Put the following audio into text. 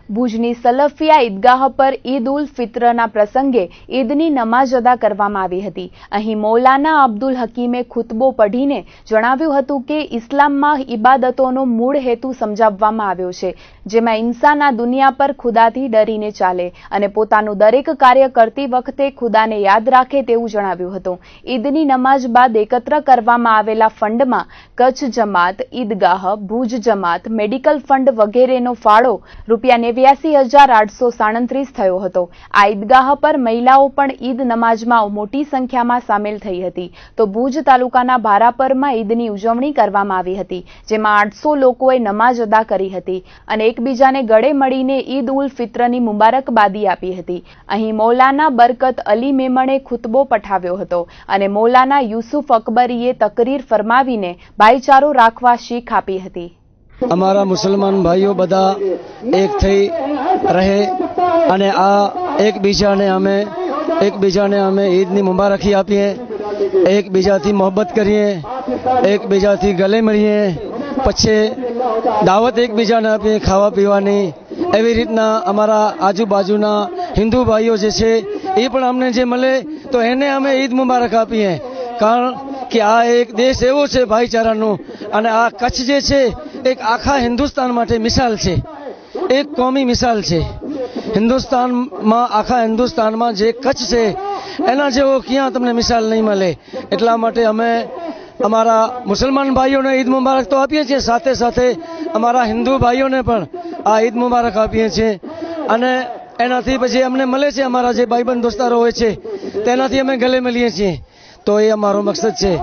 ભુજની સલફિયા ઈદગાહ પર ઈદ ઉલ ફિત્રના પ્રસંગે ઈદની નમાઝ અદા કરવામાં આવી હતી। અહીં મૌલાના અબ્દુલ હકીમે ખુતબો પઢીને જણાવ્યું હતું કે ઇસ્લામમાં ઇબાદતોનો મૂળ હેતુ સમજાવવામાં આવ્યો છે, જેમાં ઇન્સાન આ દુનિયા પર ખુદાથી ડરીને ચાલે અને પોતાનું દરેક કાર્ય કરતી વખતે ખુદાને યાદ રાખે તેવું જણાવ્યું હતું। ઈદની નમાઝ બાદ એકત્ર કરવામાં આવેલા ફંડમાં કચ્છ જમાત, ઈદગાહ, ભુજ જમાત, મેડિકલ ફંડ વગેરેનો ફાળો ₹82,837 થયો હતો। આ ઈદગાહ પર મહિલાઓ પણ ઈદ નમાઝમાં મોટી સંખ્યામાં સામેલ થઈ હતી। તો ભુજ તાલુકાના ભારાપરમાં ઈદની ઉજવણી કરવામાં આવી હતી, જેમાં 800 લોકોએ નમાઝ અદા કરી હતી અને એકબીજાને ગળે મળીને ઈદ ઉલ ફિત્રની મુબારકબાદી આપી હતી। અહીં મૌલાના બરકત અલી મેમણે ખુતબો પઠાવ્યો હતો અને મૌલાના યુસુફ અકબરીએ તકરીર ફરમાવીને ભાઈચારો રાખવા શીખ આપી હતી। અમારા મુસલમાન ભાઈઓ બધા એક થઈ રહે અને આ એકબીજાને અમે ઈદની મુબારકી આપીએ, એકબીજાથી મોહબ્બત કરીએ, એકબીજાથી ગલે મળીએ, પછી દાવત એકબીજાને આપીએ ખાવા પીવાની। એવી રીતના અમારા આજુબાજુના હિન્દુ ભાઈઓ જે છે એ પણ અમને જે મળે તો એને અમે ઈદ મુબારક આપીએ, કારણ કે આ એક દેશ એવો છે ભાઈચારાનો અને આ કચ્છ જે છે એક આખા હિન્દુસ્તાન માટે મિસાલ છે, એક કોમી મિસાલ છે। હિન્દુસ્તાનમાં આખા હિન્દુસ્તાનમાં જે કચ્છ છે એના જેવો ક્યાં તમને મિસાલ નહીં મળે। એટલા માટે અમે અમારા મુસલમાન ભાઈઓને ઈદ મુબારક તો આપીએ છીએ, સાથે સાથે અમારા હિન્દુ ભાઈઓને પણ આ ઈદ મુબારક આપીએ છીએ અને એનાથી પછી અમને મળે છે અમારા જે ભાઈબંધ દોસ્તારો હોય છે તેનાથી અમે ગલે મળીએ છીએ। તો એ અમારો મકસદ છે।